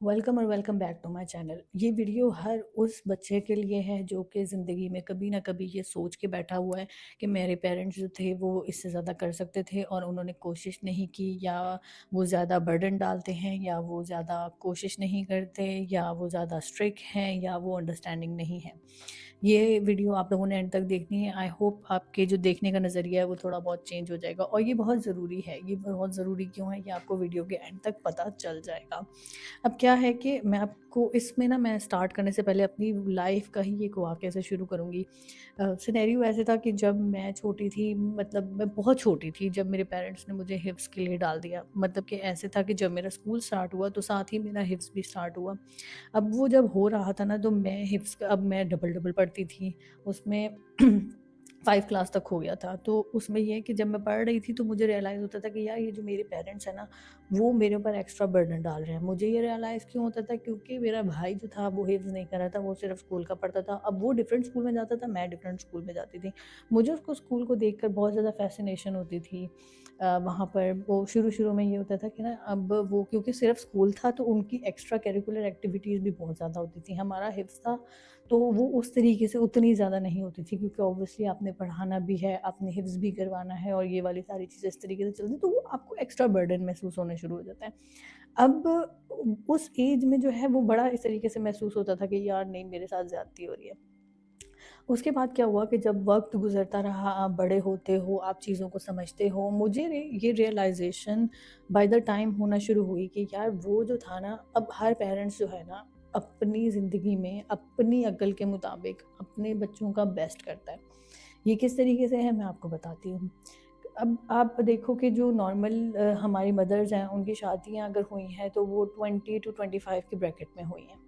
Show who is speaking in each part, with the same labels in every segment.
Speaker 1: Welcome और welcome back to my channel. ये video हर उस बच्चे के लिए है जो कि ज़िंदगी में कभी ना कभी ये सोच के बैठा हुआ है कि मेरे पेरेंट्स जो थे वो इससे ज़्यादा कर सकते थे और उन्होंने कोशिश नहीं की, या वो ज़्यादा बर्डन डालते हैं, या वो ज़्यादा कोशिश नहीं करते, या वो ज़्यादा स्ट्रिक्ट हैं, या वो अंडरस्टैंडिंग नहीं है। ये वीडियो आप लोगों ने एंड तक देखनी है। आई होप आपके जो देखने का नज़रिया है वो थोड़ा बहुत चेंज हो जाएगा, और ये बहुत ज़रूरी है। ये बहुत ज़रूरी क्यों है, ये आपको वीडियो के एंड तक पता चल जाएगा। अब क्या है कि मैं आपको इसमें ना, मैं स्टार्ट करने से पहले अपनी लाइफ का ही एक वाक़ये से शुरू करूँगी। सिनेरियो ऐसे था कि जब मैं छोटी थी, मतलब मैं बहुत छोटी थी, जब मेरे पेरेंट्स ने मुझे हिफ्ज़ के लिए डाल दिया। मतलब कि ऐसे था कि जब मेरा स्कूल स्टार्ट हुआ तो साथ ही मेरा हिफ्ज़ भी स्टार्ट हुआ। अब वो जब हो रहा था ना, तो मैं हिफ्ज़ का, अब मैं डबल-डबल पढ़ती थी उसमें। 5 क्लास तक हो गया था। तो उसमें ये है कि जब मैं पढ़ रही थी तो मुझे रियलाइज़ होता था कि यार ये जो मेरे पेरेंट्स हैं ना, वो मेरे ऊपर एक्स्ट्रा बर्डन डाल रहे हैं। मुझे ये रियलाइज़ क्यों होता था, क्योंकि मेरा भाई जो था वो हिफ्ज़ नहीं कर रहा था, वो सिर्फ़ स्कूल का पढ़ता था। अब वो डिफरेंट स्कूल में जाता था, मैं डिफरेंट स्कूल में जाती थी। मुझे उसको स्कूल को देखकर बहुत ज़्यादा फ़ैसिनेशन होती थी। वहाँ पर वो शुरू-शुरू में ये होता था कि ना, अब वो क्योंकि सिर्फ़ स्कूल था तो उनकी एक्स्ट्रा करिकुलर एक्टिविटीज़ भी बहुत ज़्यादा होती थी। हमारा हिफ्ज़ था तो वो उस तरीके से उतनी ज़्यादा नहीं होती थी, क्योंकि ऑब्वियसली आपने पढ़ाना भी है, आपने हिफ्ज़ भी करवाना है, और ये वाली सारी चीज़ें इस तरीके से चलती, तो वो आपको एक्स्ट्रा बर्डन महसूस होना शुरू हो जाता है। अब उस एज में जो है वो बड़ा इस तरीके से महसूस होता था कि यार नहीं, मेरे साथ ज़्यादती हो रही है। उसके बाद क्या हुआ कि जब वक़्त गुज़रता रहा, आप बड़े होते हो, आप चीज़ों को समझते हो, मुझे ये रियलाइज़ेशन बाय द टाइम होना शुरू हुई कि यार वो जो था ना, अब हर पेरेंट्स जो है ना, अपनी ज़िंदगी में अपनी अक्ल के मुताबिक अपने बच्चों का बेस्ट करता है। ये किस तरीके से है, मैं आपको बताती हूँ। अब आप देखो कि जो नॉर्मल हमारी मदर्स हैं, उनकी शादियाँ अगर हुई हैं तो वो 20 टू 25 के ब्रैकेट में हुई हैं।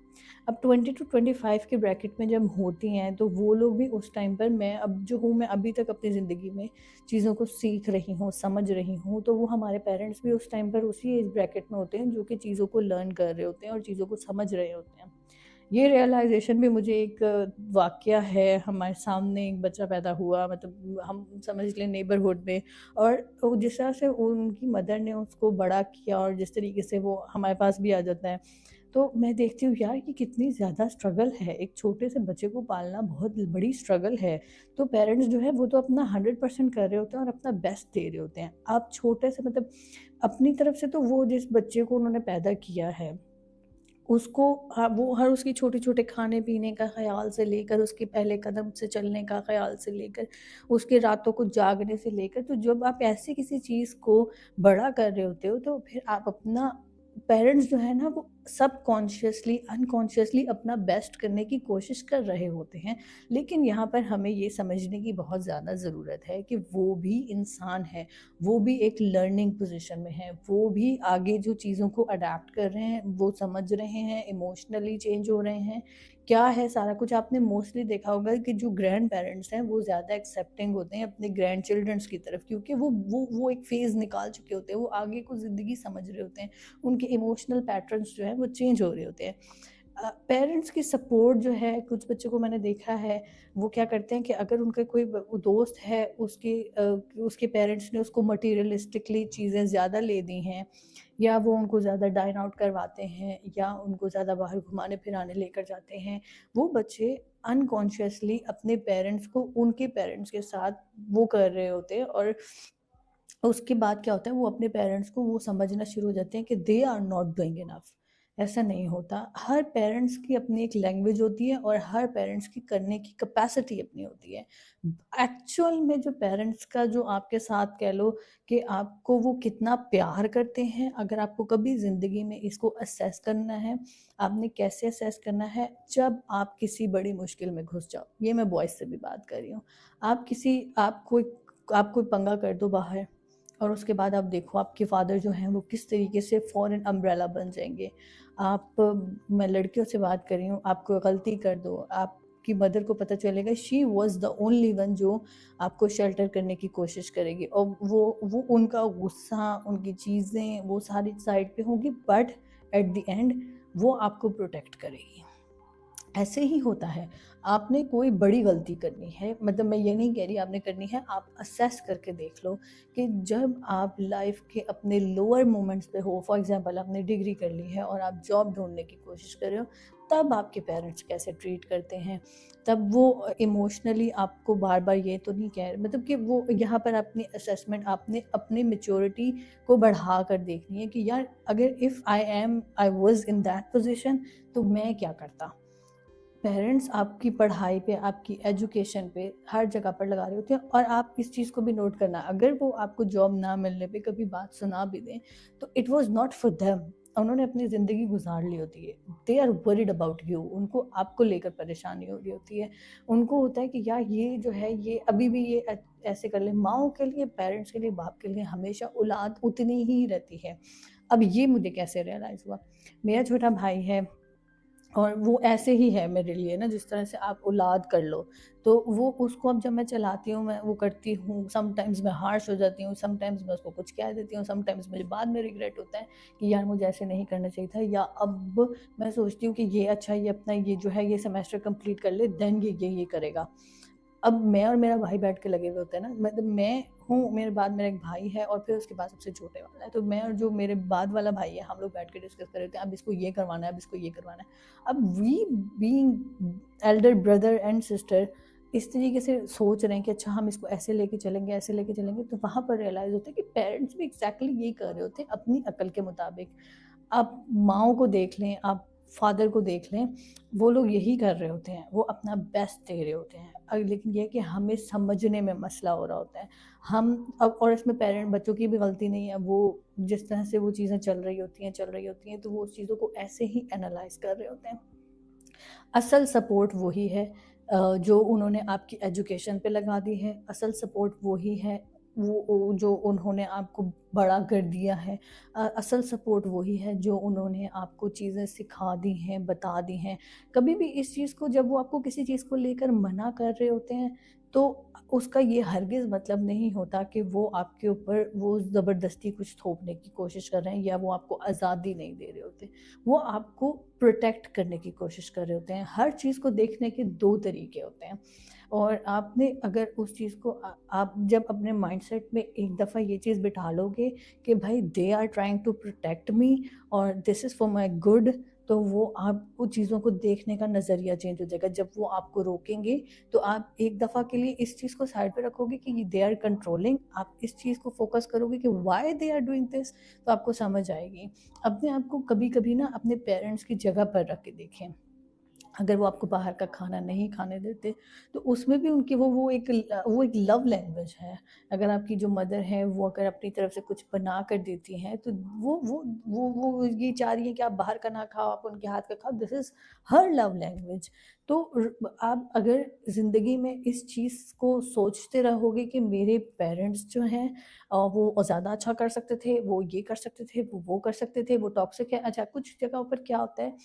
Speaker 1: अब 20 टू 25 के ब्रैकेट में जब होती हैं तो वो लोग भी उस टाइम पर, मैं अब जो हूँ, मैं अभी तक अपनी ज़िंदगी में चीज़ों को सीख रही हूँ, समझ रही हूँ, तो वो हमारे पेरेंट्स भी उस टाइम पर उसी एज ब्रैकेट में होते हैं जो कि चीज़ों को लर्न कर रहे होते हैं और चीज़ों को समझ रहे होते हैं। ये रियलाइज़ेशन भी मुझे एक वाक़या है, हमारे सामने एक बच्चा पैदा हुआ, मतलब हम समझ लें नेबरहुड में, और वो जिस तरह से उनकी मदर ने उसको बड़ा किया और जिस तरीके से वो हमारे पास भी आ जाता है, तो मैं देखती हूँ यार ये कितनी ज़्यादा स्ट्रगल है। एक छोटे से बच्चे को पालना बहुत बड़ी स्ट्रगल है। तो पेरेंट्स जो है वो तो अपना 100% कर रहे होते हैं और अपना बेस्ट दे रहे होते हैं। आप छोटे से, मतलब अपनी तरफ से तो वो जिस बच्चे को उन्होंने पैदा किया है, उसको वो हर उसकी छोटे-छोटे खाने-पीने का ख़्याल से लेकर, उसके पहले कदम से चलने का ख़्याल से लेकर, उसके रातों को जागने से लेकर, तो जब आप ऐसे किसी चीज़ को बड़ा कर रहे होते हो, तो फिर आप अपना, पेरेंट्स जो है ना, वो सबकॉन्शियसली, अनकॉन्शियसली अपना बेस्ट करने की कोशिश कर रहे होते हैं। लेकिन यहाँ पर हमें ये समझने की बहुत ज़्यादा ज़रूरत है कि वो भी इंसान है, वो भी एक लर्निंग पोजीशन में है, वो भी आगे जो चीज़ों को अडैप्ट कर रहे हैं, वो समझ रहे हैं, इमोशनली चेंज हो रहे हैं। क्या है सारा कुछ, आपने मोस्टली देखा होगा कि जो ग्रैंड पेरेंट्स हैं वो ज़्यादा एक्सेप्टिंग होते हैं अपने ग्रैंड चिल्ड्रंस की तरफ, क्योंकि वो एक फ़ेज़ निकाल चुके होते हैं, वो आगे को ज़िंदगी समझ रहे होते हैं, उनके इमोशनल पैटर्न्स जो हैं वो चेंज हो रहे होते हैं। पेरेंट्स की सपोर्ट जो है, कुछ बच्चों को मैंने देखा है, वो क्या करते हैं कि अगर उनका कोई दोस्त है, उसके पेरेंट्स ने उसको मटेरियलिस्टिकली चीज़ें ज़्यादा ले दी हैं, या वो उनको ज़्यादा डाइन आउट करवाते हैं, या उनको ज़्यादा बाहर घुमाने फिराने लेकर जाते हैं, वो बच्चे अनकॉन्शियसली अपने पेरेंट्स को उनके पेरेंट्स के साथ वो कर रहे होते हैं, और उसके बाद क्या होता है, वो अपने पेरेंट्स को वो समझना शुरू हो जाते हैं कि they are not doing enough. ऐसा नहीं होता। हर पेरेंट्स की अपनी एक लैंग्वेज होती है और हर पेरेंट्स की करने की कैपेसिटी अपनी होती है। एक्चुअल में जो पेरेंट्स का, जो आपके साथ कह लो कि आपको वो कितना प्यार करते हैं, अगर आपको कभी ज़िंदगी में इसको असेस करना है, आपने कैसे असेस करना है, जब आप किसी बड़ी मुश्किल में घुस जाओ। ये मैं बॉयज़ से भी बात कर रही हूँ। आप कोई पंगा कर दो बाहर, और उसके बाद आप देखो आपके फादर जो हैं वो किस तरीके से फ़ॉरेन अम्ब्रेला बन जाएँगे। मैं लड़कियों से बात कर रही हूँ, आप कोई गलती कर दो, आपकी मदर को पता चलेगा, she was the only one जो आपको शेल्टर करने की कोशिश करेगी, और वो उनका गुस्सा, उनकी चीज़ें, वो सारी साइड पे होंगी, बट एट द एंड वो आपको प्रोटेक्ट करेगी। ऐसे ही होता है। आपने कोई बड़ी गलती करनी है, मतलब मैं ये नहीं कह रही आपने करनी है, आप असेस करके देख लो कि जब आप लाइफ के अपने लोअर मोमेंट्स पे हो, फॉर एग्जांपल आपने डिग्री कर ली है और आप जॉब ढूंढने की कोशिश कर रहे हो, तब आपके पेरेंट्स कैसे ट्रीट करते हैं, तब वो इमोशनली आपको बार बार ये तो नहीं कह रहे, मतलब कि वो यहाँ पर अपनी असेसमेंट आपने अपनी मेच्योरिटी को बढ़ा कर देखनी है कि यार अगर if I was in that position तो मैं क्या करता। पेरेंट्स आपकी पढ़ाई पे, आपकी एजुकेशन पे, हर जगह पर लगा रहे होते हैं, और आप इस चीज़ को भी नोट करना, अगर वो आपको जॉब ना मिलने पे कभी बात सुना भी दें, तो it was not for them. उन्होंने अपनी ज़िंदगी गुजार ली होती है। They are worried about you, उनको आपको लेकर परेशानी हो रही होती है। उनको होता है कि यार ये जो है ये अभी भी ये ऐसे कर ले। माँओं के लिए, पेरेंट्स के लिए, बाप के लिए हमेशा औलाद उतनी ही रहती है। अब ये मुझे कैसे रियलाइज़ हुआ, मेरा छोटा भाई है और वो ऐसे ही है मेरे लिए ना, जिस तरह से आप औलाद कर लो, तो वो उसको अब जब मैं चलाती हूँ, मैं वो करती हूँ, समटाइम्स मैं हार्श हो जाती हूँ, समटाइम्स मैं उसको कुछ कह देती हूँ, समटाइम्स मुझे बाद में रिग्रेट होता है कि यार मुझे ऐसे नहीं करना चाहिए था, या अब मैं सोचती हूँ कि ये अच्छा, ये अपना ये जो है ये सेमेस्टर कंप्लीट कर ले, देन ये करेगा। अब मैं और मेरा भाई बैठ के लगे हुए होते हैं ना, मतलब मैं हूँ, मेरे बाद मेरा एक भाई है और फिर उसके बाद सबसे छोटे वाला है, तो मैं और जो मेरे बाद वाला भाई है, हम लोग बैठ के डिस्कस कर रहे होते हैं, अब इसको ये करवाना है, अब इसको ये करवाना है। अब we being elder brother and sister इस तरीके से सोच रहे हैं कि अच्छा हम इसको ऐसे लेके चलेंगे, ऐसे लेके चलेंगे, तो वहाँ पर रियलाइज़ होता है कि पेरेंट्स भी एग्जैक्टली यही कर रहे होते हैं अपनी अकल के मुताबिक। आप माँओं को देख लें, आप फादर को देख लें, वो लोग यही कर रहे होते हैं, वो अपना बेस्ट दे रहे होते हैं। लेकिन ये है कि हमें समझने में मसला हो रहा होता है। हम अब, और इसमें पेरेंट बच्चों की भी गलती नहीं है, वो जिस तरह से वो चीज़ें चल रही होती हैं, तो वो उस चीज़ों को ऐसे ही एनालाइज़ कर रहे होते हैं। असल सपोर्ट वही है जो उन्होंने आपकी एजुकेशन पे लगा दी है, असल सपोर्ट वही है वो जो उन्होंने आपको बड़ा कर दिया है, असल सपोर्ट वही है जो उन्होंने आपको चीज़ें सिखा दी हैं, बता दी हैं। कभी भी इस चीज़ को, जब वो आपको किसी चीज़ को लेकर मना कर रहे होते हैं, तो उसका ये हरगिज़ मतलब नहीं होता कि वो आपके ऊपर वो ज़बरदस्ती कुछ थोपने की कोशिश कर रहे हैं, या वो आपको आज़ादी नहीं दे रहे होते। वो आपको प्रोटेक्ट करने की कोशिश कर रहे होते हैं। हर चीज़ को देखने के 2 तरीके होते हैं, और आपने अगर उस चीज़ को आप जब अपने माइंडसेट में एक दफ़ा ये चीज़ बिठा लोगे कि भाई they are trying to protect me और this is for my good, तो वो आपको चीज़ों को देखने का नज़रिया चेंज हो जाएगा। जब वो आपको रोकेंगे, तो आप एक दफ़ा के लिए इस चीज़ को साइड पे रखोगे कि दे आर कंट्रोलिंग, आप इस चीज़ को फ़ोकस करोगे कि why they are doing this, तो आपको समझ आएगी। अपने आप को कभी-कभी ना अपने पेरेंट्स की जगह पर रख के देखें। अगर वो आपको बाहर का खाना नहीं खाने देते, तो उसमें भी उनकी वो एक लव लैंग्वेज है। अगर आपकी जो मदर है, वो अगर अपनी तरफ से कुछ बना कर देती हैं, तो वो ये चाह रही हैं कि आप बाहर का ना खाओ, आप उनके हाथ का खाओ, this is her love language. तो आप अगर ज़िंदगी में इस चीज़ को सोचते रहोगे कि मेरे पेरेंट्स जो हैं वो ज़्यादा अच्छा कर सकते थे, वो ये कर सकते थे, वो कर सकते थे, वो टॉक्सिक है। अच्छा, कुछ जगहों पर क्या होता है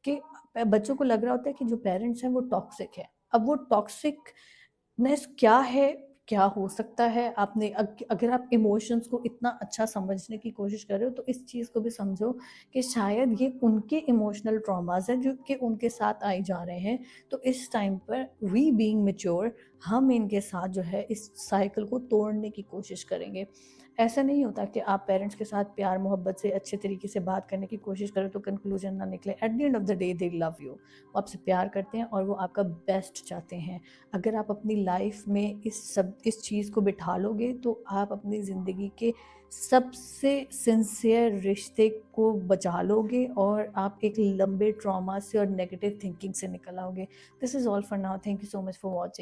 Speaker 1: कि बच्चों को लग रहा होता है कि जो पेरेंट्स हैं वो टॉक्सिक है। अब वो टॉक्सिकनेस क्या है, क्या हो सकता है, आपने अगर आप इमोशंस को इतना अच्छा समझने की कोशिश कर रहे हो, तो इस चीज़ को भी समझो कि शायद ये उनके इमोशनल ट्रॉमास हैं जो कि उनके साथ आए जा रहे हैं। तो इस टाइम पर वी बीइंग मैच्योर, हम इनके साथ जो है इस साइकिल को तोड़ने की कोशिश करेंगे। ऐसा नहीं होता कि आप पेरेंट्स के साथ प्यार मोहब्बत से अच्छे तरीके से बात करने की कोशिश करें तो कंक्लूजन ना निकले। At the end of the day they love you, वो आपसे प्यार करते हैं और वो आपका बेस्ट चाहते हैं। अगर आप अपनी लाइफ में इस चीज़ को बिठा लोगे, तो आप अपनी ज़िंदगी के सबसे सिंसियर रिश्ते को बचा लोगे और आप एक लंबे ट्रॉमा से और नेगेटिव थिंकिंग से निकल आओगे। This is all for now, thank you so much for watching.